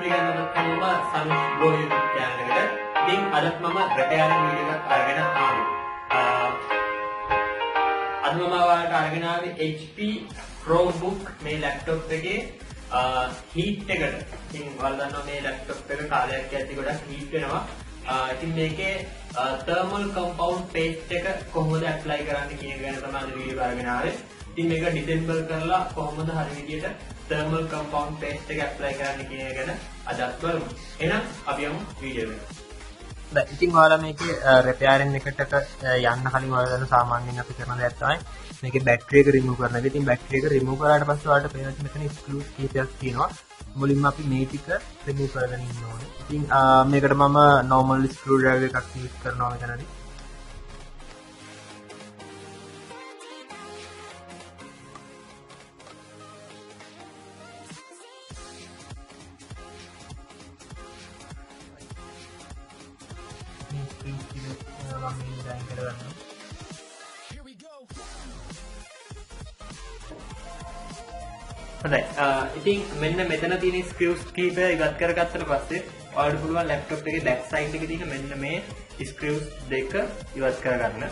පිළිගන්නත් කැමතිම Sanush Bro YouTube channel එකට. ඉතින් අදත් මම repairing video එකක් අරගෙන ආවේ. අද මම ඔයාලට අරගෙන ආවේ HP Probook මේ laptop එකේ heat එකට. ඉතින් ඔයාලා දන්නවා මේ laptop එක කාලයක් යද්දි ගොඩක් heat වෙනවා. ඉතින් මේකේ thermal compound paste එක කොහොමද apply කරන්නේ කියන එක ගැන තමයි අද වීඩියෝ අරගෙන ආවේ. ඉතින් මේක disassemble කරලා කොහොමද හරි විදියට thermal compound paste එක apply කරන්න කියන එක ගැන අදත් බලමු. එහෙනම් අපි යමු වීඩියෝ එකට. දැන් ඉතින් ඔයාලා මේකේ repairing එකට යන්න කලින් ඔයාලා දන්න සාමාන්‍යයෙන් අපි කරන දෙයක් තමයි මේකේ බැටරි එක remove කරන එක. ඉතින් බැටරි එක remove කරාට පස්සේ ඔයාලට පේනවා මෙතන screws කීපයක් තියෙනවා. මුලින්ම අපි මේ ටික remove කරගෙන ඉන්න ඕනේ. ඉතින් මේකට මම normal screw driver එකක් use කරනවා මෙතනදී. හොඳයි. ඉතින් මෙන්න මෙතන තියෙන ස්ක්‍රියුස් කීපය ඉවත් කරගත්තට පස්සේ ඔයාලට පුළුවන් ලැප්ටොප් එකේ බෑක් සයිඩ් එකේ තියෙන මෙන්න මේ ස්ක්‍රියුස් දෙක ඉවත් කරගන්න.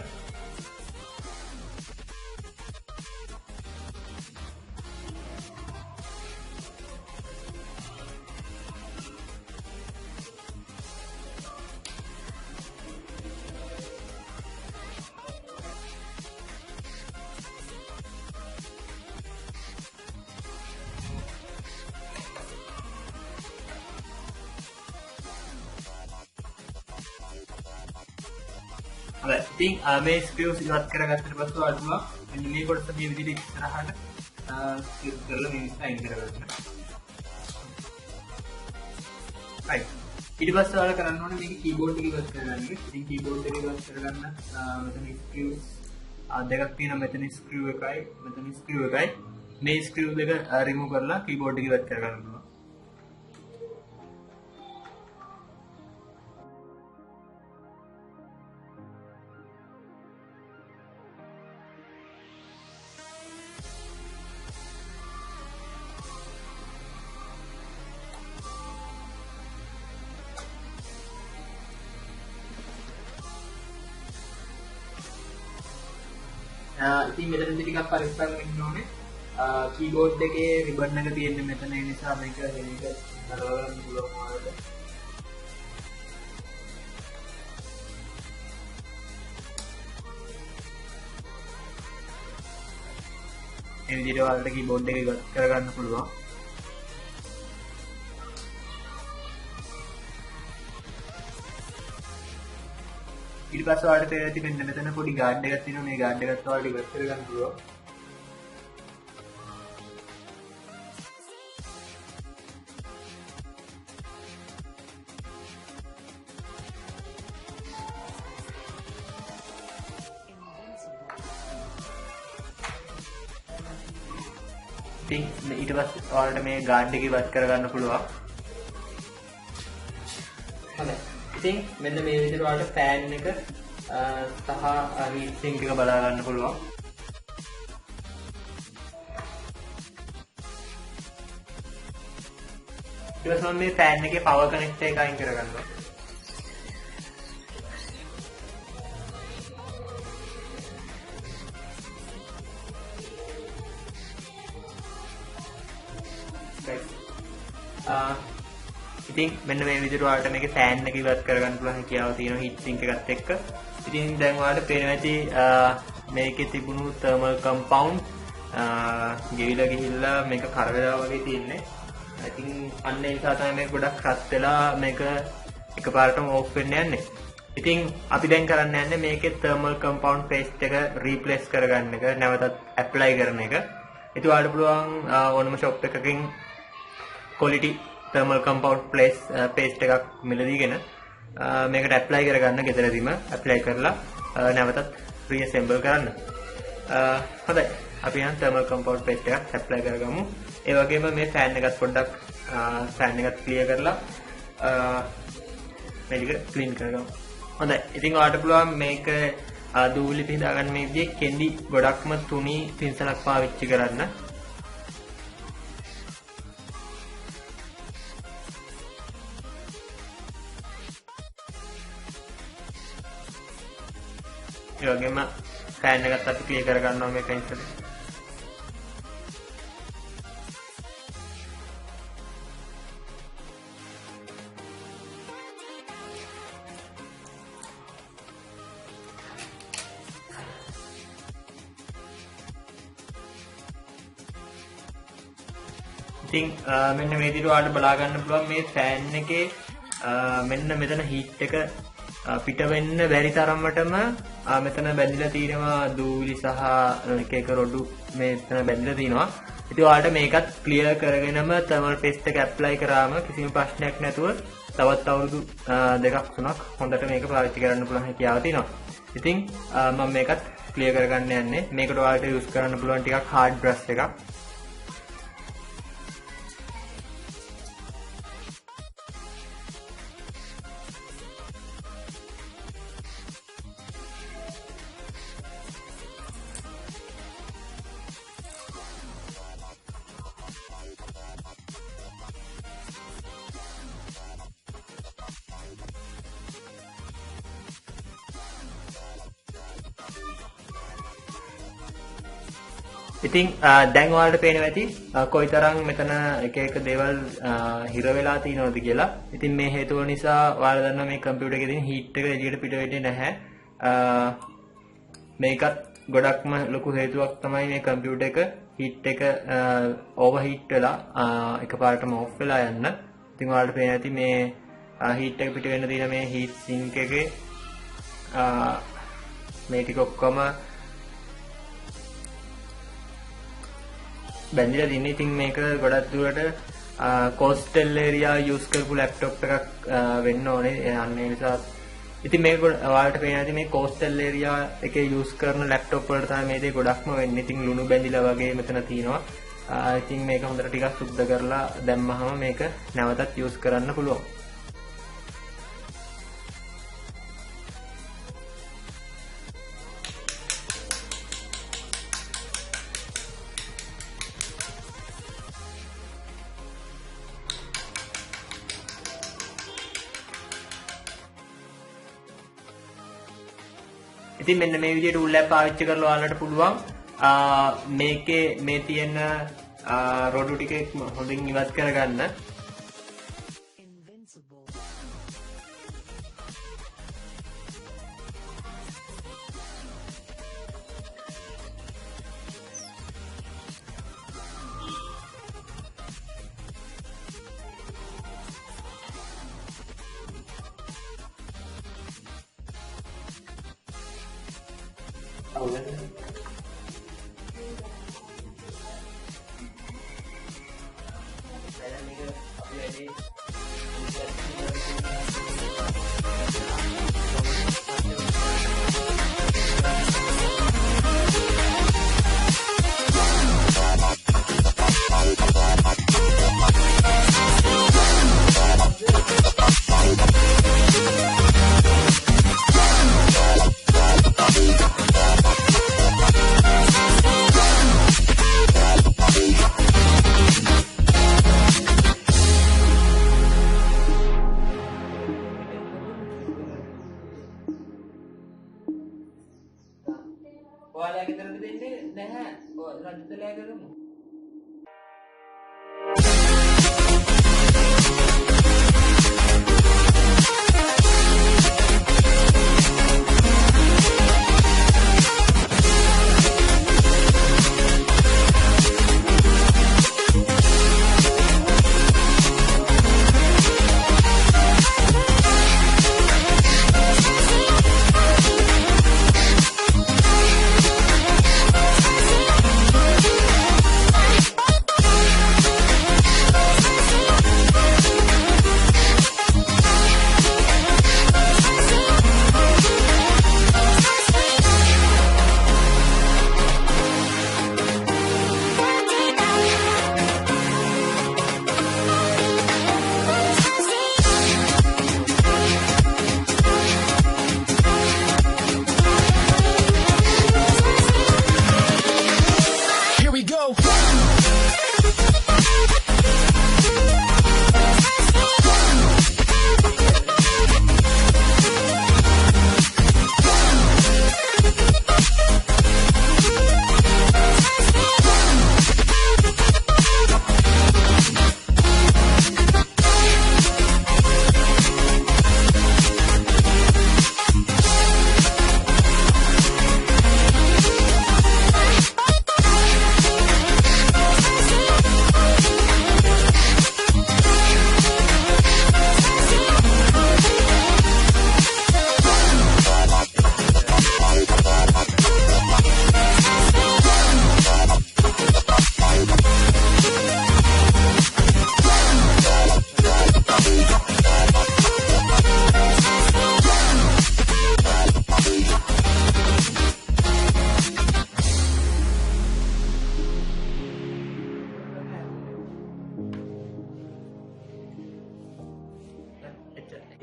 ඉතින් මේ ස්ක්‍රියුස් ඉවත් කරගත්තට පස්සේ ඔයාලට පුළුවන් මෙන්න මේ කොටස මේ විදිහට ඉස්සරහට ස්ක්‍රියුස් කරලා මේ අයින් කරගන්න. right. ඊට පස්සේ ඔයාලා කරන්න ඕනේ මේකේ කීබෝඩ් එක ඉවත් කරගන්න. ඉතින් කීබෝඩ් එක ඉවත් කරගන්න මෙතන ස්ක්‍රියුස් දෙකක් තියෙනවා. මෙතන ස්ක්‍රියු එකයි මෙතන ස්ක්‍රියු එකයි. මේ ස්ක්‍රියු දෙක රිමූව් කරලා කීබෝඩ් එක ඉවත් කරගන්න පුළුවන්. ඉතින් මෙතනදී ටිකක් පරිස්සම් වෙන්න ඕනේ. කීබෝඩ් එකේ රිබන් එක තියෙන්නේ මෙතන. ඒ නිසා මේක දෙක නරවන්න පුළුවන් වලට. මේ විදිහට ඔයාලට කීබෝඩ් එක ඉවත් කරගන්න පුළුවන්. ඊට පස්සේ ඔයාලට තේරෙති මෙන්න මෙතන පොඩි ගාඩ් එකක් තියෙනවා. මේ ගාඩ් එකත් ඔයාලට ඉවත් කරගන්න පුළුවන්. ඉතින් ඊට පස්සේ ඔයාලට මේ ගාඩ් එක ඉවත් කරගන්න පුළුවන්. හොඳයි. ඉතින් මෙන්න මේ විදිහට ඔයාලට ෆෑන් එක සහ හීට් සින්ක් එක බලා ගන්න පුළුවන්. ඊට පස්සේ මේ ෆෑන් එකේ පවර් කනෙක්ටර් එක අයින් කරගන්නවා. ඉතින් මෙන්න මේ විදිහට ඔයාලට මේකේ ෆෑන් එක ඉවත් කරගන්න පුළුවන් හැකියාව තියෙනවා හීට් සින්ක් එකත් එක්ක. ඉතින් දැන් ඔයාලට පේනවා ඇති මේකේ තිබුණු thermal compound ගෙවිලා ගිහිල්ලා මේක කරවෙලා වගේ තියෙන්නේ. ඉතින් අන්න ඒ නිසා තමයි මේක ගොඩක් රත් වෙලා මේක එකපාරටම ඕෆ් වෙන්න යන්නේ. ඉතින් අපි දැන් කරන්න යන්නේ මේකේ thermal compound paste එක replace කරගන්න එක, නැවතත් apply කරන එක. ඉතින් ඔයාලට පුළුවන් ඕනම shop එකකින් quality thermal compound paste එකක් මිලදීගෙන මේකට apply කරගන්න. ගෙදරදීම apply කරලා නැවතත් reassemble කරන්න. හොඳයි. අපි යන් thermal compound paste එකක් apply කරගමු. ඒ වගේම මේ fan එකත් පොඩ්ඩක් fan එකත් clear කරලා මේක clean කරගමු. හොඳයි. ඉතින් ඔයාලට පුළුවන් මේක දූලි පිහදා ගන්න මේ විදිහේ කෙන්ඩි ගොඩක්ම තුනී පින්සලක් පාවිච්චි කරන්න. ඒ වගේම ෆෑන් එකත් අපි ක්ලියර් කර ගන්නවා මේක ඉස්සර. ඉතින් මෙන්න මේ විදිහට ඔයාලට බලා ගන්න පුළුවන් මේ ෆෑන් එකේ මෙන්න මෙතන හීට් එක පිට වෙන්න බැරි තරමටම මෙතන බැඳිලා තියෙනවා දූවිලි සහ එක එක රොඩු මෙතන බැඳිලා තියෙනවා. ඉතින් ඔයාලට මේකත් ක්ලියර් කරගෙනම තර්මල් පේස්ට් එක ඇප්ලයි කරාම කිසිම ප්‍රශ්නයක් නැතුව තවත් අවුරුදු 2ක් 3ක් හොඳට මේක පාවිච්චි කරන්න පුළුවන් හැකියාව තියෙනවා. ඉතින් මම මේකත් ක්ලියර් කරගන්න යන්නේ. මේකට ඔයාලට යූස් කරන්න පුළුවන් ටිකක් හાર્ඩ් බ්‍රෂ් එකක්. ඉතින් දැන් ඔයාලට පේනවා ඇති කොයිතරම් මෙතන එක එක දේවල් හිර වෙලා තියෙනවද කියලා. ඉතින් මේ හේතුව නිසා ඔයාලා දන්නවා මේ කම්පියුටර් එකේ තියෙන හීට් එක එළියට පිට වෙන්නේ නැහැ. මේකත් ගොඩක්ම ලොකු හේතුවක් තමයි මේ කම්පියුටර් එක හීට් එක ඕවර්හීට් වෙලා එකපාරටම ඔෆ් වෙලා යන්න. ඉතින් ඔයාලට පේනවා ඇති මේ හීට් එක පිට වෙන්න තියෙන මේ හීට් සින්ක් එකේ මේ ටික ඔක්කොම බැඳිලා තින්නේ. ඉතින් මේක ගොඩක් දුරට කෝස්ටල් ඒරියා යූස් කරපු ලැප්ටොප් එකක් වෙන්න ඕනේ. අන්න ඒ නිසා ඉතින් මේක ඔයාලට පේනවා ඇති මේ කෝස්ටල් ඒරියා එකේ යූස් කරන ලැප්ටොප් වලට තමයි මේ දේ ගොඩක්ම වෙන්නේ. ඉතින් ලුණු බැඳිලා වගේ මෙතන තියෙනවා. ඉතින් මේක හොඳට ටිකක් සුද්ධ කරලා දැම්මහම මේක නැවතත් යූස් කරන්න පුළුවන්. ඉතින් මෙන්න මේ විදිහට ටූල් එක පාවිච්චි කරලා ඔයාලට පුළුවන් මේකේ මේ තියෙන රොඩු ටික හොඳින් ඉවත් කරගන්න. ඔයාලා ගෙදරද දෙන්නේ නැහැ. ඔය රජතලයා කරමු.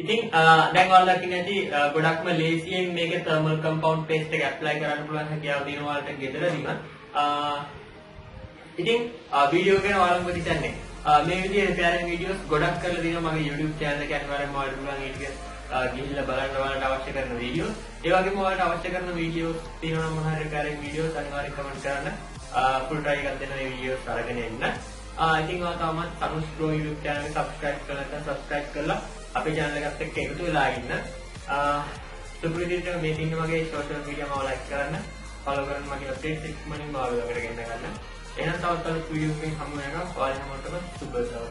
ඉතින් දැන් ඔයාලා දකින්න ඇති ගොඩක්ම ලේසියෙන් මේකේ thermal compound paste එක apply කරන්න පුළුවන් හැකියාව තියෙනවා ඔයාලට ගෙදරදීම. ඉතින් වීඩියෝ ගැන ඔයාලා මොකද හිතන්නේ? මේ විදිහේ repairing videos ගොඩක් කරලා දෙනවා මගේ YouTube channel එකේ අනිවාර්යෙන්ම ඔයාලට පුළුවන් ඒක ගිහිල්ලා බලන්න ඔයාලට අවශ්‍ය කරන videos. ඒ වගේම ඔයාලට අවශ්‍ය කරන videos තියෙනවා නම් මොනවා හරි repairing videos අනිවාර්යෙන් comment කරන්න. full try එකක් දෙන්න මේ videos අරගෙන එන්න. ඉතින් ඔයා තාමත් Sanush Bro YouTube channel එක subscribe කරලා නැත්නම් subscribe කරලා අපේ channel එකත් එක්ක එකතු වෙලා ඉන්න. සුපුරුදිට මේ තින්න මගේ social media මාව like කරන්න, follow කරන්න, මගේ updates ඉක්මනින් මාව ළඟට ගෙන්න ගන්න. එහෙනම් තවත් අලුත් වීඩියෝ එකකින් හමු වෙනවා. ඔයාලා හැමෝටම සුබ දවසක්.